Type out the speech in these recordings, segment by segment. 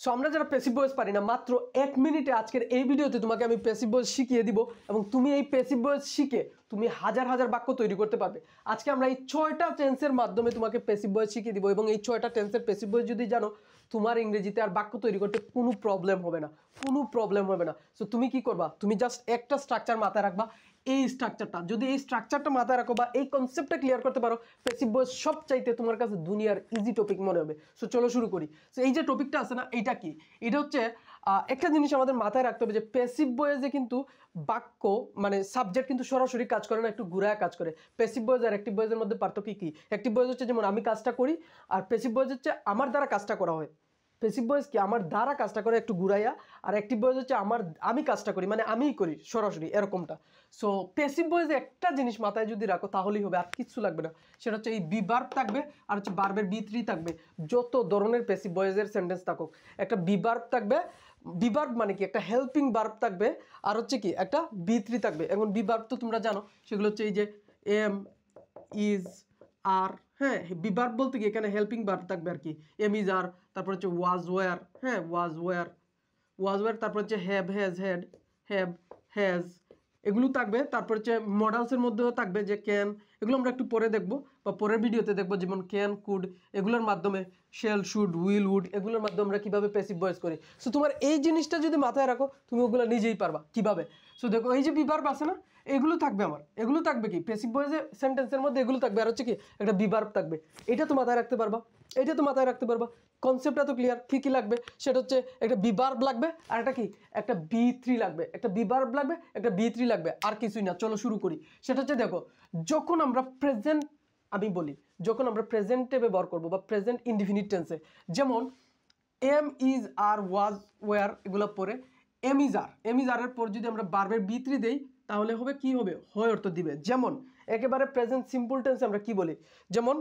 So আমরা যারা passive voice পারি না, মাত্র 1 মিনিটে আজকের এই ভিডিওতে তোমাকে আমি প্যাসিভ ভয়েস শিখিয়ে দিব এবং তুমি এই প্যাসিভ ভয়েস শিখে তুমি হাজার হাজার বাক্য তৈরি করতে পারবে। আজকে আমরা এই 6টা টেন্সের মাধ্যমে তোমাকে প্যাসিভ ভয়েস শিখিয়ে দিব এবং এই 6টা টেন্সের প্যাসিভ ভয়েস যদি জানো, তোমার ইংরেজিতে আর বাক্য তৈরি করতে কোনো প্রবলেম হবে না, কোনো প্রবলেম হবে না। সো তুমি কি করবা, তুমি জাস্ট একটা স্ট্রাকচার মাথায় রাখবা। এই স্ট্রাকচারটা যদি এই স্ট্রাকচারটা মাথায় রাখো বা এই কনসেপ্টটা ক্লিয়ার করতে পারো, প্যাসিভ ভয়েস সবচাইতে তোমার কাছে দুনিয়ার ইজি টপিক মনে হবে। সো চলো শুরু করি। সো এই যে টপিকটা আছে না, এইটা কি, এটা হচ্ছে একটা জিনিস আমাদের মাথায় রাখতে হবে যে প্যাসিভ ভয়েসে কিন্তু বাক্য মানে সাবজেক্ট কিন্তু সরাসরি কাজ করে না, একটু ঘুরায় কাজ করে। প্যাসিভ ভয়েস আর অ্যাক্টিভ ভয়েসের মধ্যে পার্থক্য কি? অ্যাক্টিভ ভয়েস হচ্ছে যেমন আমি কাজটা করি, আর প্যাসিভ ভয়েস হচ্ছে আমার দ্বারা কাজটা করা হয়। প্যাসিভ ভয়েস কি আমার দ্বারা কাজটা করে একটু ঘুরাইয়া, আর অ্যাক্টিভ ভয়েস হচ্ছে আমি কাজটা করি মানে আমিই করি সরাসরি, এরকমটা। সো প্যাসিভ ভয়েসে একটা জিনিস মাথায় যদি রাখো তাহলেই হবে, আর কিচ্ছু লাগবে না। সেটা হচ্ছে এই বি ভার্ব থাকবে আর হচ্ছে ভার্বের বি থ্রি থাকবে। যত ধরনের প্যাসিভ ভয়েসের সেন্টেন্স থাকুক, একটা বি ভার্ব থাকবে। বি ভার্ব মানে কি, একটা হেল্পিং ভার্ব থাকবে, আর হচ্ছে কি একটা বি থ্রি থাকবে। এখন বি ভার্ব তো তোমরা জানো, সেগুলো হচ্ছে এই যে এম, ইজ, আর। হ্যাঁ, বি ভার্ব বলতে কি এখানে হেল্পিং ভার্ব থাকবে আর কি, এম, ইজ, আর, তারপর হচ্ছে ওয়াজ, ওয়্যার। হ্যাঁ, ওয়াজ, ওয়্যার, তারপর হচ্ছে হ্যাভ, হ্যাজ, হ্যাজ, এগুলো থাকবে। তারপর হচ্ছে মডেলসের মধ্যেও থাকবে যে ক্যান, এগুলো আমরা একটু পরে দেখবো বা পরের ভিডিওতে দেখবো, যেমন ক্যান, কুড, এগুলোর মাধ্যমে শেল, শুড, উইল, উড, এগুলোর মাধ্যমে আমরা কীভাবে প্যাসিভ ভয়েস করি। সো তোমার এই জিনিসটা যদি মাথায় রাখো, তুমি ওগুলো নিজেই পারবা কীভাবে। সো দেখো এই যে বি ভার্ব আছে না, এগুলো থাকবে আমার, এগুলো থাকবে কি প্যাসিভ ভয়েসে সেন্টেন্সের মধ্যে এগুলো থাকবে, আর হচ্ছে কি একটা বি ভার্ব থাকবে। এটা তো মাথায় রাখতে পারবা, এটা তো মাথায় রাখতে পারবা। কনসেপ্টটা তো ক্লিয়ার। কী কী লাগবে, সেটা হচ্ছে একটা বি ভার্ব লাগবে, আর একটা কি একটা বি থ্রি লাগবে, একটা বি ভার্ব লাগবে, একটা বি থ্রি লাগবে, আর কিছুই না। চলো শুরু করি। সেটা হচ্ছে দেখো, যখন আমরা প্রেজেন্ট, আমি বলি যখন আমরা প্রেজেন্টে ব্যবহার করবো বা প্রেজেন্ট ইনডিফিনিট টেন্সে, যেমন am, is, are, was, were, এগুলো পরে এম ইজ আরের পর যদি আমরা ভার্বের বি থ্রি দেই, তাহলে হবে কি হবে, হয় অর্থ দিবে। যেমন একেবারে প্রেজেন্ট সিম্পল টেন্সে আমরা কি বলি, যেমন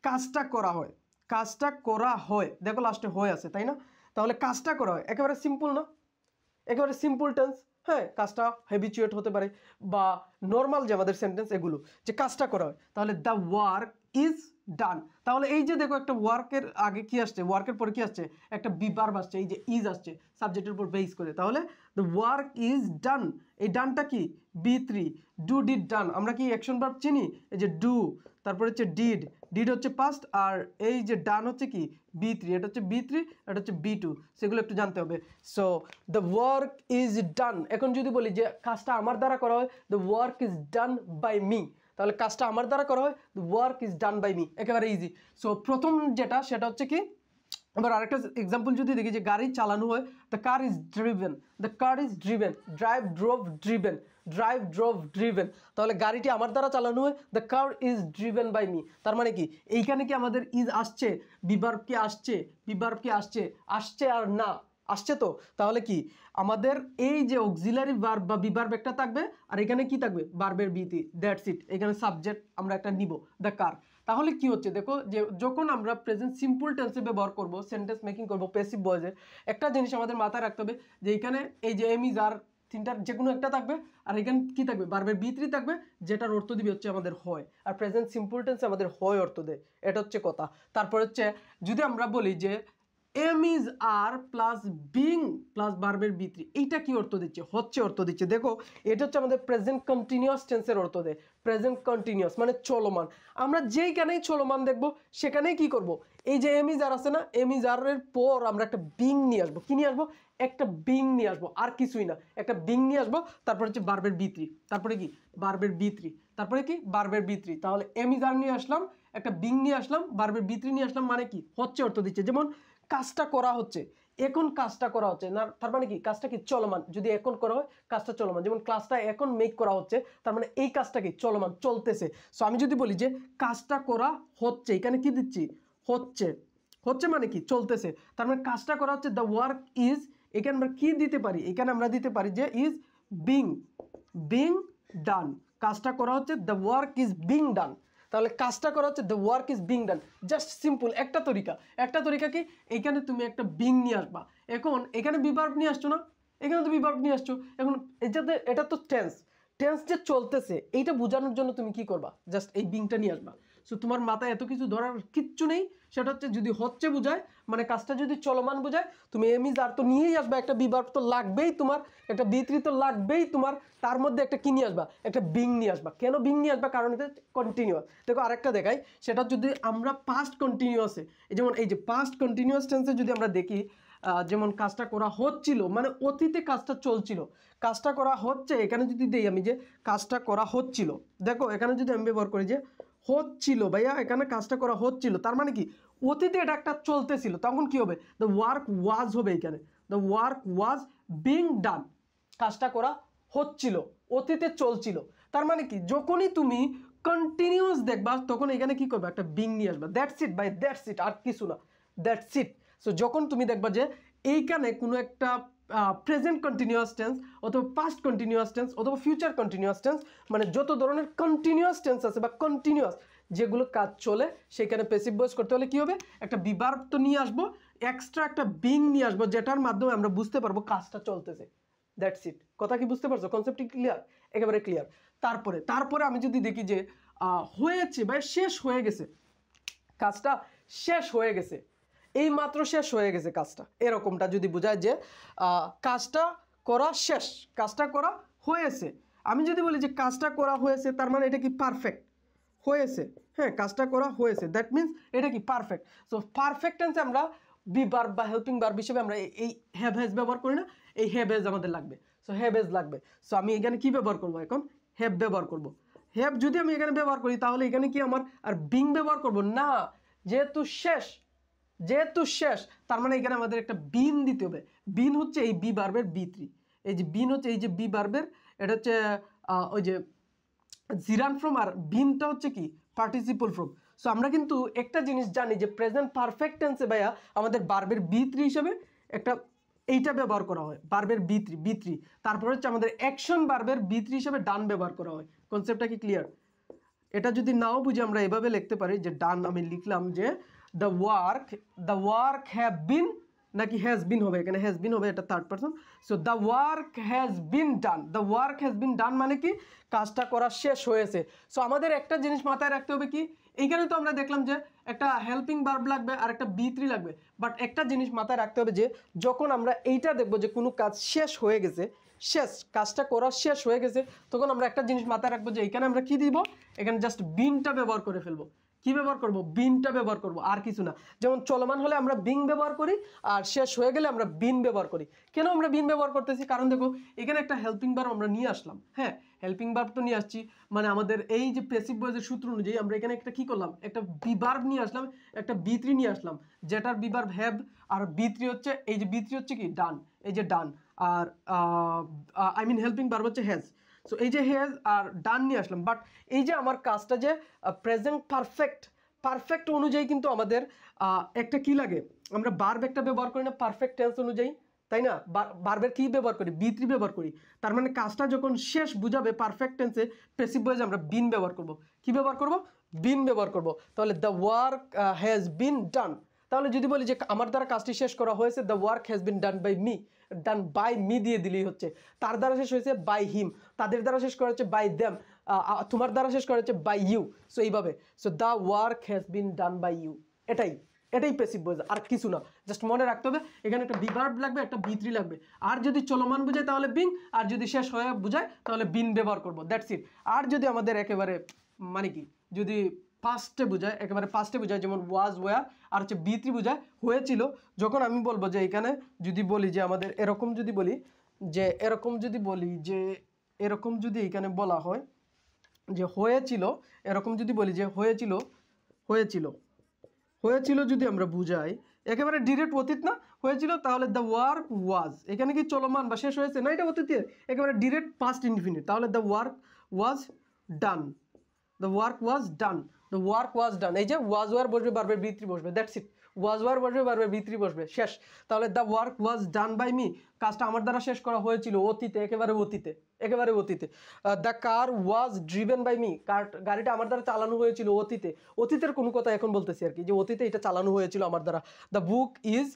কাজটা করা হয়, কাজটা করা হয়, দেখো লাস্টে হয় আছে, তাই না? তাহলে কাজটা করা হয় একেবারে সিম্পল না, একেবারে সিম্পল টেন্স। হ্যাঁ, কাজটা হ্যাবিচুয়েট হতে পারে বা নর্মাল যে আমাদের সেন্টেন্স, এগুলো যে কাজটা করা হয়। তাহলে দ্য ওয়ার্ক ইজ ডান। তাহলে এই যে দেখো একটা ওয়ার্কের আগে কি আসছে, ওয়ার্কের পরে কি আসছে, একটা বি ভার্ব আসছে, এই যে ইজ আসছে সাবজেক্টের উপর বেস করে। তাহলে দ্য ওয়ার্ক ইজ ডান, এই ডানটা কি বি থ্রি। ডু, ডিড, ডান, আমরা কি অ্যাকশন ভার্ব চিনি, এই যে ডু, তারপরে হচ্ছে ডিড হচ্ছে পাস্ট, আর এই যে ডান হচ্ছে কি বি থ্রি, এটা হচ্ছে বি থ্রি, এটা হচ্ছে বি টু, সেগুলো একটু জানতে হবে। So the work is done. এখন যদি বলি যে কাজটা আমার দ্বারা করা হয়, the work is done by me, তাহলে কাজটা আমার দ্বারা করা হয়, the work is done by me, একেবারে ইজি। সো প্রথম যেটা সেটা হচ্ছে কি, আবার আরেকটা এক্সাম্পল যদি দেখি যে গাড়ি চালানো হয়, the car is driven, the car is driven, drive, drove, driven, drive, drove, driven. তাহলে গাড়িটি আমার দ্বারা চালানো হয়, the car is driven by me. তার মানে কি এইখানে কি আমাদের ইজ আসছে, বিভার্ব কি আসছে, বিভার্ব কি আসছে, আসছে আর না আসছে। তো তাহলে কি আমাদের এই যে অক্সিলারি ভার্ব বা বিভার্ব একটা থাকবে, আর এখানে কি থাকবে ভার্বের বিতি, দ্যাটস ইট। এখানে সাবজেক্ট আমরা একটা নিব, দ্য কার। তাহলে কি হচ্ছে দেখো, যে যখন আমরা প্রেজেন্ট সিম্পল টেন্সে ব্যবহার করব, সেন্টেন্স মেকিং করব প্যাসিভ ভয়েসে, একটা জিনিস আমাদের মাথায় রাখতে হবে যে এখানে এই যে এম, ইজ, আর, তিনটার যে কোনো একটা থাকবে, আর এখানে কি থাকবে ভার্বের বি থ্রি থাকবে, যেটার অর্থ দিবে হচ্ছে আমাদের হয়। আর প্রেজেন্ট সিম্পল টেন্সে আমাদের হয় অর্থ দেয়, এটা হচ্ছে কথা। তারপর হচ্ছে যদি আমরা বলি যে am, is, are plus being plus ভার্বের বি থ্রি, এইটা কি অর্থ দিচ্ছে, হচ্ছে অর্থ দিচ্ছে। দেখো এটা হচ্ছে আমাদের প্রেজেন্ট কন্টিনিউয়াস টেন্সের অর্থ দেয়। প্রেজেন্ট কন্টিনিউয়াস মানে চলমান। আমরা যেইখানেই চলমান দেখবো সেখানেই কি করব, এই যে এম, ইজ, আর আছে না, এম, ইজ, আর এর পর আমরা একটা বিং নিয়ে আসবো। কি নিয়ে আসবো, একটা বিং নিয়ে আসবো, আর কিছুই না, একটা বিং নিয়ে আসবো। তারপর হচ্ছে ভার্বের বি থ্রি, তারপরে কি ভার্বের বি থ্রি, তারপরে কি ভার্বের বি থ্রি। তাহলে এম, ইজ, আর নিয়ে আসলাম, একটা বিং নিয়ে আসলাম, ভার্বের বি থ্রি নিয়ে আসলাম, মানে কি হচ্ছে অর্থ দিচ্ছে। যেমন কাজটা করা হচ্ছে, এখন কাজটা করা হচ্ছে না, তার মানে কি কাজটা কি চলমান। যদি এখন করা হয় কাজটা চলমান, যেমন ক্লাসটা এখন মেক করা হচ্ছে, তার মানে এই কাজটা কি চলমান, চলতেছে। সো আমি যদি বলি যে কাজটা করা হচ্ছে, এখানে কি দিচ্ছি, হচ্ছে, হচ্ছে মানে কি চলতেছে, তার মানে কাজটা করা হচ্ছে, দ্য ওয়ার্ক ইজ, এখানে আমরা কি দিতে পারি, এখানে আমরা দিতে পারি যে ইজ বিং ডান। কাজটা করা হচ্ছে, the work is being done. তাহলে কাজটা করা হচ্ছে, the work is being done. Just simple একটা তরিকা কি, এখানে তুমি একটা বিং নিয়ে আসবা। এখন এখানে বিভার্ব নিয়ে আসছো না, এখানে তো বিভার্ব নিয়ে আসছো। এখন এটা তো টেন্স যে চলতেছে, এইটা বোঝানোর জন্য তুমি কি করবা, জাস্ট এই বিংটা নিয়ে আসবা। সো তোমার মাথায় এত কিছু ধরার কিচ্ছু নেই। সেটা হচ্ছে যদি হচ্ছে বোঝায় মানে কাজটা যদি চলমান বোঝায় তুমি এম ইজ আর তো নিয়েই আসবা, একটা বি ভার্ব তো লাগবেই তোমার, একটা বি3 তো লাগবেই তোমার, তার মধ্যে একটা কি নিয়ে আসবা, একটা বিং নিয়ে আসবা। কেন বিং নিয়ে আসবা? কারণ এটা কন্টিনিউয়াস। দেখো আরেকটা দেখাই, সেটা যদি আমরা পাস্ট কন্টিনিউয়াসে যেমন এই যে পাস্ট কন্টিনিউয়াস টেন্সে যদি আমরা দেখি যেমন কাজটা করা হচ্ছিল মানে অতীতে কাজটা চলছিল, কাজটা করা হচ্ছে, এখানে যদি দেই আমি যে কাজটা করা হচ্ছিল, দেখো এখানে যদি আমি ব্যবহার করি যে হচ্ছিল, ভাইয়া এখানে কাজটা করা হচ্ছিল, তার মানে কি অতীতে এটা একটা চলতেছিল, তখন কি হবে? দ্য ওয়ার্ক ওয়াজ হবে এখানে, the work was being done, কাজটা করা হচ্ছিল, অতীতে চলছিল। তার মানে কি যখনই তুমি কন্টিনিউয়াস দেখবা তখন এখানে কি করবে? একটা বিং নিয়ে আসবা। দ্যাটস ইট ভাই, দ্যাটস ইট, আর কিছু না, দ্যাটস ইট। সো যখন তুমি দেখবা যে এইখানে কোনো একটা প্রেজেন্ট কন্টিনিউয়াস টেন্স অথবা পাস্ট কন্টিনিউয়াস টেন্স অথবা ফিউচার কন্টিনিউয়াস টেন্স, মানে যত ধরনের কন্টিনিউয়াস টেন্স আছে বা কন্টিনিউয়াস যেগুলো কাজ চলে, সেখানে প্যাসিভ ভয়েস করতে হলে কি হবে? একটা বিভার্ব তো নিয়ে আসবো, এক্সট্রা একটা বিং নিয়ে আসবো, যেটার মাধ্যমে আমরা বুঝতে পারবো কাজটা চলতেছে। That's it. কথা কি বুঝতে পারছো? কনসেপ্টটি ক্লিয়ার? একেবারে ক্লিয়ার। তারপরে আমি যদি দেখি যে হয়েছে বা শেষ হয়ে গেছে, কাজটা শেষ হয়ে গেছে, এই মাত্র শেষ হয়ে গেছে কাজটা, এরকমটা যদি বোঝায় যে কাজটা করা শেষ, কাজটা করা হয়েছে। আমি যদি বলি যে কাজটা করা হয়েছে, তার মানে এটা কি পারফেক্ট হয়েছে? হ্যাঁ, কাজটা করা হয়েছে, দ্যাট মিনস এটা কি পারফেক্ট। সো পারফেক্ট টেন্সে আমরা বি ভার্ব বা হেল্পিং ভার্ব হিসেবে আমরা এই হ্যাভ হ্যাজ ব্যবহার করি না, এই হ্যাভ হ্যাজ আমাদের লাগবে। সো হ্যাভ হ্যাজ লাগবে। সো আমি এখানে কি ব্যবহার করব? এখন হ্যাভ ব্যবহার করব। হ্যাভ যদি আমি এখানে ব্যবহার করি তাহলে এখানে কি আমার আর বিং ব্যবহার করব না, যেহেতু শেষ, যেহেতু শেষ তার মানে এখানে আমাদের একটা বিন দিতে হবে। বিন হচ্ছে এই বি ভার্বের বি3, এই যে বিন হচ্ছে এই যে বি ভার্বের, এটা হচ্ছে ওই যে জিরান ফ্রম, আর বিনটা হচ্ছে কি পার্টিসিপল ফ্রম। সো আমরা কিন্তু একটা জিনিস জানি যে প্রেজেন্ট পারফেক্ট টেন্সে ভাইয়া আমাদের ভার্বের বি3 হিসেবে একটা এইটা ব্যবহার করা হয়, ভার্বের বি3। তারপর হচ্ছে আমাদের অ্যাকশন ভার্বের বি3 হিসেবে ডান ব্যবহার করা হয়। কনসেপ্টটা কি ক্লিয়ার? এটা যদি নাও বুঝি আমরা এভাবে লিখতে পারি যে ডান, আমি লিখলাম যে দ্য ওয়ার্ক হ্যাভ বিন, নাকি হ্যাজ বিন হবে? এখানে হ্যাজ বিন হবে, এটা third person. So the work has been done, the work has been done মানে কি কাজটা করা শেষ হয়েছে। সো আমাদের একটা জিনিস মাথায় রাখতে হবে কি, এইখানে তো আমরা দেখলাম যে একটা হেল্পিং ভার্ব লাগবে আর একটা বি3 লাগবে, বাট একটা জিনিস মাথায় রাখতে হবে যে যখন আমরা এইটা দেখবো যে কোনো কাজ শেষ হয়ে গেছে, শেষ কাজটা করা শেষ হয়ে গেছে, তখন আমরা একটা জিনিস মাথায় রাখবো যে এখানে আমরা কি দিব? এখানে জাস্ট বিনটা ব্যবহার করে ফেলবো। কি ব্যবহার করব? বিনটা ব্যবহার করব, আর কিছু না। যেমন চলমান হলে আমরা বিং ব্যবহার করি, আর শেষ হয়ে গেলে আমরা বিন ব্যবহার করি। কেন আমরা বিন ব্যবহার করতেছি? কারণ দেখো এখানে একটা হেল্পিং ভার্ব আমরা নিয়ে আসলাম। হ্যাঁ, হেল্পিং ভার্ব তো নিয়ে আসছি, মানে আমাদের এই যে প্যাসিভ ভয়েসের সূত্র অনুযায়ী আমরা এখানে একটা কি করলাম? একটা বি ভার্ব নিয়ে আসলাম, একটা বি3 নিয়ে আসলাম, যেটার বি ভার্ব হ্যাভ, আর বি3 হচ্ছে এই যে বি3 হচ্ছে কি ডান, এই যে ডান, আর আই মিন হেল্পিং ভার্ব হচ্ছে হ্যাজ। সো এই যে হ্যাজ আর ডান নিয়ে আসলাম, বাট এই যে আমার কাজটা যে প্রেজেন্ট পারফেক্ট অনুযায়ী কিন্তু আমাদের একটা কি লাগে, আমরা ভার্ব একটা ব্যবহার করি না পারফেক্ট টেন্স অনুযায়ী, তাই না? ভার্বের কি ব্যবহার করি? বি3 ব্যবহার করি। তার মানে কাজটা যখন শেষ বুঝাবে পারফেক্ট টেন্সে, প্যাসিভ ভয়েসে আমরা বিন ব্যবহার করব। কি ব্যবহার করব? বিন ব্যবহার করব। তাহলে দ্য ওয়ার্ক হ্যাজ বিন ডান, তাহলে যদি বলি যে আমার দ্বারা কাজটি শেষ করা হয়েছে, the work has been done by me, done by me দিয়ে দিলেই হচ্ছে। তার দ্বারা শেষ হয়েছে বাই হিম, তাদের দ্বারা শেষ করা হচ্ছে বাই দেম, তোমার দ্বারা শেষ করা হচ্ছে বাই ইউ। সো এইভাবে, so the work has been done by you, এটাই প্যাসিভ ভয়েস, আর কিছু না। জাস্ট মনে রাখতে হবে এখানে একটা বি ভার্ব লাগবে, একটা বি3 লাগবে, আর যদি চলমান বোঝায় তাহলে বিং, আর যদি শেষ হয়ে বোঝায় তাহলে বিন ব্যবহার করব, দ্যাটস ইট। আর যদি আমাদের একেবারে মানে কি যদি পাস্টে বোঝায়, একেবারে পাস্টে বোঝায়, যেমন ওয়াজ ওয়ার, আর হচ্ছে বি3 বোঝায় হয়েছিল, যখন আমি বলবো যে এখানে যদি বলি যে আমাদের এরকম যদি বলি যে এরকম যদি এখানে বলা হয় যে হয়েছিল, এরকম যদি বলি যে হয়েছিল যদি আমরা বুঝাই, একেবারে ডিরেক্ট অতীত না, হয়েছিল, তাহলে দ্য ওয়ার্ক ওয়াজ, এখানে কি চলমান বা শেষ হয়েছে না, এটা অতীতের একেবারে ডিরেক্ট পাস্ট ইনফিনিট, তাহলে the work was done, the work was done, the work was done. এই যে ওয়াজ ওয়ার বসবে, ভার্বের বি3 বসবে, দ্যাটস ইট। ওয়াজ ওয়ার বসবে, ভার্বের বি3 বসবে, শেষ। তাহলে the work was done by me, কাজটা আমার দ্বারা শেষ করা হয়েছিল অতীতে, একেবারে অতীতে। The car was driven by me, গাড়িটা আমার দ্বারা চালানো হয়েছিল অতীতের কোনো কথা এখন বলতেছি আর কি, যে অতীতে এটা চালানো হয়েছিল আমার দ্বারা। The book is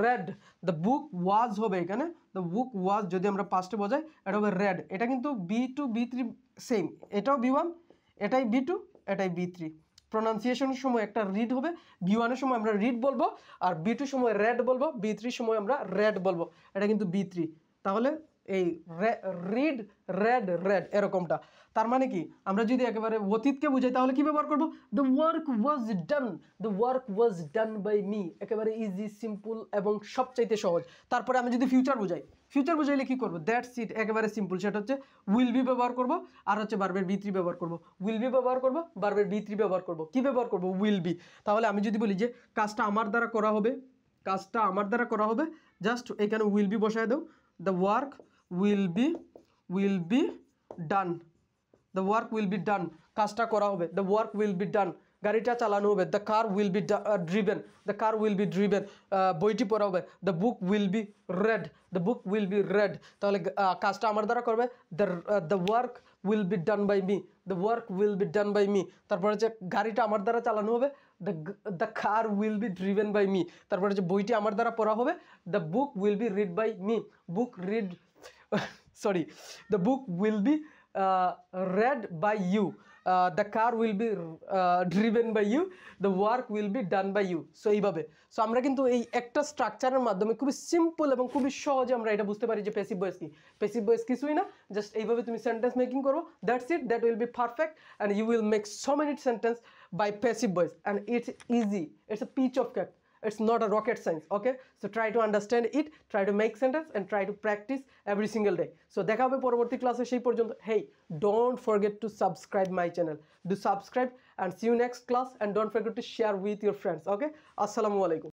read, the book was হবে এখানে, দ্য বুক ওয়াজ যদি আমরা পাস্টে বোঝাই এটা হবে রেড। এটা কিন্তু বি2 বি3 সেম, এটাও বি1, এটাই বি2, এটাই বি3, প্রনাউন্সিয়েশনের সময় একটা রিড হবে, B1 এর সময় আমরা রিড বলবো, আর B2 সময় রেড বলবো, B3 সময় আমরা রেড বলবো। এটা কিন্তু B3। তাহলে এই রিড, রেড, রেড এরকমটা। তার মানে কি আমরা যদি একেবারে অতীতকে বুঝাই তাহলে কি ব্যবহার করব? The work was done, the work was done by me. একেবারে ইজি, সিম্পল এবং সবচাইতে সহজ। তারপরে আমি যদি ফিউচার বুঝাই, ফিউচার বুঝাইলে কি করব? দ্যাটস ইট, একেবারে সিম্পল। সেটা হচ্ছে উইল বি ব্যবহার করব, আর হচ্ছে ভার্বের B3 ব্যবহার করব। উইল বি ব্যবহার করব, ভার্বের B3 ব্যবহার করব। কি ব্যবহার করব? Will be. তাহলে আমি যদি বলি যে কাজটা আমার দ্বারা করা হবে, কাজটা আমার দ্বারা করা হবে, জাস্ট এখানে উইল বি বসায় দাও। The work will be done, the work will be done, কাজটা করা হবে, the work will be done, গাড়িটা চালানো হবে, the car will be driven, the car will be driven, বইটি পড়া হবে, the book will be read, the book will be read। তাহলে কাজটা আমার দ্বারা করবে, the work will be done by me, the work will be done by me। তারপর হচ্ছে গাড়িটা আমার দ্বারা চালানো হবে, the car will be driven by me। তারপর হচ্ছে বইটি আমার দ্বারা পড়া হবে, the book will be read by me, book read sorry, the book will be read by you, the car will be driven by you, the work will be done by you। So এইভাবে, so আমরা কিন্তু এই একটা স্ট্রাকচারের মাধ্যমে খুবই simple এবং খুবই সহজে আমরা এটা বুঝতে পারি যে প্যাসিভ ভয়েস কি। প্যাসিভ ভয়েস কিছুই না, জাস্ট এইভাবে তুমি সেন্টেন্স মেকিং করো, that's it, that will be perfect and you will make so many sentence by passive voice and it's easy, it's a piece of cake, it's not a rocket science, okay? So try to understand it, try to make sentence and try to practice every single day। So দেখা হবে পরবর্তী ক্লাসে, সেই পর্যন্ত hey, don't forget to subscribe my channel, do subscribe and see you next class and don't forget to share with your friends, okay? Assalamu alaikum।